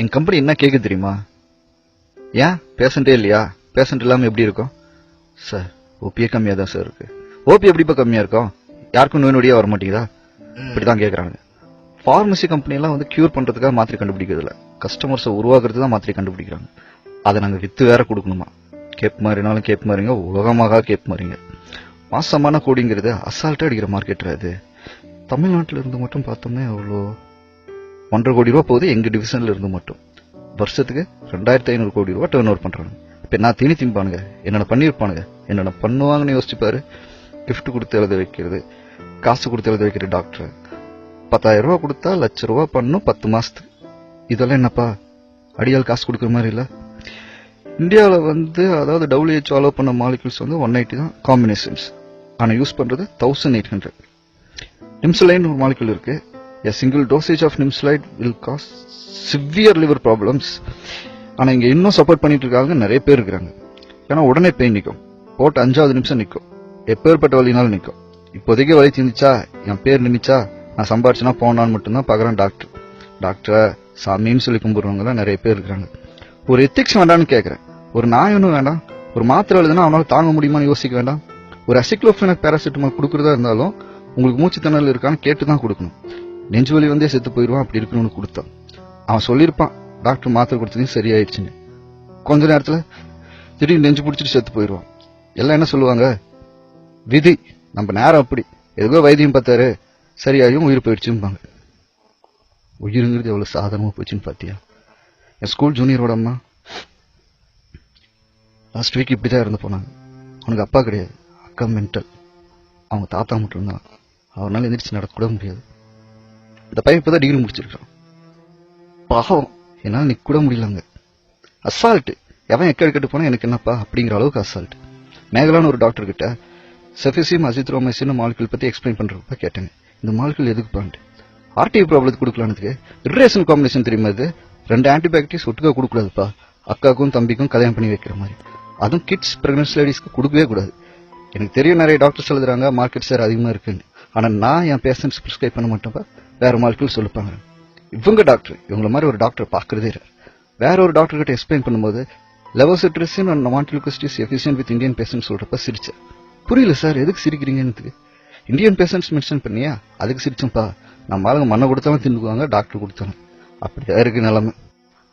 என் company என்ன கேட்க தெரியுமா? ஏன் பேஷண்டே இல்லையா? பேஷண்ட் இல்லாம எப்படி இருக்கும் சார்? ஓபியே கம்மியா தான் சார் இருக்கு. ஓபி எப்படிப்பா கம்மியா இருக்கும்? யாருக்கும் நோய் நொடியா வர மாட்டேங்குதா? இப்படிதான் கேக்குறாங்க. பார்மசி கம்பெனி எல்லாம் வந்து கியூர் பண்றதுக்காக மாத்திரை கண்டுபிடிக்கிறது இல்ல, கஸ்டமர்ஸை உருவாக்குறது தான் மாத்திரை கண்டுபிடிக்கிறாங்க. அதை நாங்க வித்து வேற கொடுக்கணுமா? கேப் மாறினாலும் கேப் மாறிங்க, உலகமாக கேப் மாறிங்க. மாசமான கோடிங்கிறது அசால்ட்டா அடிக்கிற மார்க்கெட். அது தமிழ்நாட்டில இருந்து மட்டும் பார்த்தோம்னா அவ்வளோ 1.5 கோடி ரூபா போகுது. எங்க டிவிஷன்ல இருந்து மட்டும் வருஷத்துக்கு 2500 கோடி ரூபா டர்ன் ஓவர் பண்றாங்க. இப்ப நான் தீனி திம்பானுங்க, என்னென்ன பண்ணிருப்பானுங்க, என்னென்ன பண்ணுவாங்கன்னு யோசிச்சுப்பாரு. கிஃப்ட் கொடுத்து எழுத வைக்கிறது, காசு கொடுத்து எழுத வைக்கிற டாக்டர் 10,000 ரூபா கொடுத்தா ₹1,00,000 பண்ணும் 10 மாசத்துக்கு. இதெல்லாம் என்னப்பா அடியால் காசு கொடுக்குற மாதிரி இல்ல? இந்தியாவில் வந்து அதாவது WHO அலோவ் பண்ண மாலிகுல்ஸ் வந்து 180 தான் காம்பினேஷன்ஸ். ஆனா யூஸ் பண்றது 1800. நிம்சலைன் ஒரு மாலிகுல் இருக்கு. A single dosage of Nimslide will cause severe liver problems. ஆனா இங்க இன்னும் சப்போர்ட் பண்ணிட்டு இருக்காங்க நிறைய பேர் இருக்காங்க. ஏன்னா உடனே பெயின் நிக்கும், போட்டு 5வது நிமிஷம் நிக்கும், எப்பேற்பட்ட வலினாலும் நிக்கும். இப்போதைக்கு வலி தீர்ந்துச்சா, என் பேர் நின்னுச்சா, நான் சம்பாரிச்சுனா போனான்னு மட்டும்தான் பாக்குறேன் டாக்டர். டாக்டரை சாமின்னு சொல்லி கும்பிடுறவங்க எல்லாம் நிறைய பேர் இருக்காங்க. ஒரு எத்திக்ஸ் வேண்டாம்னு கேட்கறேன். ஒரு நாய் ஒன்றும் வேண்டாம், ஒரு மாத்திரை எழுதுனா அவனால தாங்க முடியுமான்னு யோசிக்க வேண்டாம். ஒரு அசிக்ளோஃபெனக் பேராசிட்டமால் கொடுக்கறதா இருந்தாலும் உங்களுக்கு மூச்சு திணறல் இருக்கான்னு கேட்டுதான் கொடுக்கணும். நெஞ்சு வலி வந்தே செத்து போயிடுவான் அப்படி இருக்கணும்னு கொடுத்தான். அவன் சொல்லியிருப்பான் டாக்டர் மாத்திரை கொடுத்ததையும் சரியாயிடுச்சுன்னு. கொஞ்ச நேரத்துல திடீர்னு நெஞ்சு பிடிச்சிட்டு செத்து போயிடுவான். எல்லாம் என்ன சொல்லுவாங்க? விதி. நம்ம நேரம் அப்படி, எதுக்கோ வைத்தியம் பார்த்தாரு சரியாயும் உயிர் போயிடுச்சும்பாங்க. உயிருங்கிறது எவ்வளவு சாதனமா போச்சுன்னு பாத்தியா? என் ஸ்கூல் ஜூனியரோட அம்மா லாஸ்ட் வீக் இப்படிதான் இறந்து போனாங்க. அவனுக்கு அப்பா கிடையாது, அக்கா மென்டல். அவங்க தாத்தா மட்டும்தான். அவனால எந்திரிச்சு நடக்கூட முடியாது. இந்த பையன் இப்பதான் டிகிரி முடிச்சிருக்கான். பாவம், என்னால நிக்க கூட முடியலங்க. அசால்ட். எவன் எக்கெட்டு போனா எனக்கு என்னப்பா அப்படிங்கிற அளவுக்கு அசால்ட். மேகலான ஒரு டாக்டர் கிட்ட செஃபிசியம் அசித்ரோமைசின் மாலிகுல் பத்தி எக்ஸ்பிளைன் பண்றப்ப கேட்டாங்க, இந்த மாலிகுல் எதுக்கு பாண்டு? ஆர்டிஐ ப்ராப்ளத்துக்கு கொடுக்கலானதுக்கு. ரிலேஷன் காம்பினேஷன் தெரியுமா? இது 2 ஆன்டிபயோட்டிக்ஸ் ஒட்டுக்கா கொடுக்கூடாதுப்பா. அக்காக்கும் தம்பிக்கும் கல்யாணம் பண்ணி வைக்கிற மாதிரி. அதுவும் கிட்ஸ் பிரெக்னன்சி லேடிஸ்க்கு கொடுக்கவே கூடாது. எனக்கு தெரியும் நிறைய டாக்டர்ஸ் எழுதுறாங்க மார்க்கெட் ஷேர் அதிகமா இருக்குன்னு. ஆனா நான் என் பேஷண்ட்ஸ் பிரிஸ்கிரைப் பண்ண மாட்டேன்ப்பா. வேற மாலிகுல் சொல்லுப்பாங்க. இவங்க டாக்டர் இவங்கள மாதிரி ஒரு டாக்டர் பாக்குறதே வேற ஒரு டாக்டர் கிட்ட எக்ஸ்பிளைன் பண்ணும்போது levocetirizine and montelukast is efficient with Indian patient சொல்றப்ப சிரிச்சேன். புரியல சார், எதுக்கு சிரிக்கிறீங்கன்னு. இந்தியன் பேஷண்ட்ஸ் மென்ஷன் பண்ணியா, அதுக்கு சிரிச்சோம்ப்பா. நம்ம ஆளுங்க மண்ணை கொடுத்தாலும் தின்னுக்குவாங்க, டாக்டர் கொடுத்தாங்க. அப்படிதான் இருக்கு நிலைமை.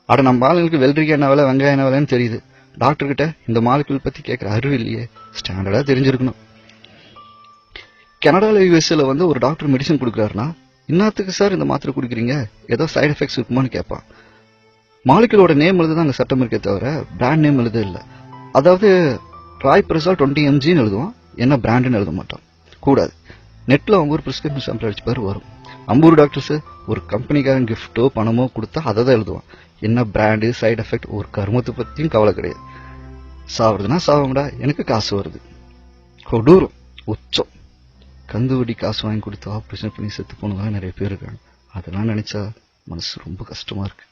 ஆட நம்ம ஆளுங்களுக்கு வெள்ளரிக்காய் என்ன வேலை, வெங்காயம் என்ன வேலைன்னு தெரியுது. டாக்டர் கிட்ட இந்த மாலிகுல் பத்தி கேட்கிற அறிவு இல்லையே. ஸ்டாண்டர்டா தெரிஞ்சிருக்கணும். கனடால யூஎஸ்ஏல வந்து ஒரு டாக்டர் மெடிசன் கொடுக்குறாருன்னா, இன்னத்துக்கு சார் இந்த மாத்திரை குடிக்கிறீங்க, ஏதோ சைடு எஃபெக்ட்ஸ் இருக்குமான்னு கேட்பான். மாலிகுலோட நேம் எழுதுதான் அங்க சட்டம் இருக்கே தவிர பிராண்ட் நேம் எழுத இல்ல. அதாவது ராய்பிரசால் 20 mg எழுதுவான், என்ன பிராண்ட்னு எழுத மாட்டான். கூடாது. நெட்ல அவங்க ஒரு பிரிஸ்கிரிப்ஷன் சாம்பிள் அடிச்சு பாரு வரும். அம்பூர் டாக்டர்ஸ் ஒரு கம்பெனிக்காரன் கிஃப்டோ பணமோ கொடுத்தா அதை தான் எழுதுவான். என்ன பிராண்டு, சைடு எஃபெக்ட், ஒரு கருமத்தை பத்தியும் கவலை கிடையாது. சாவுறதுன்னா சாவங்கடா, எனக்கு காசு வருது. கொடூரம், உச்சம். கந்துவடி காசு வாங்கி கொடுத்து ஆப்ரேஷன் பண்ணி செத்து போனவங்க நிறைய பேர் இருக்காங்க. அதெல்லாம் நினைச்சா மனசு ரொம்ப கஷ்டமா இருக்கு.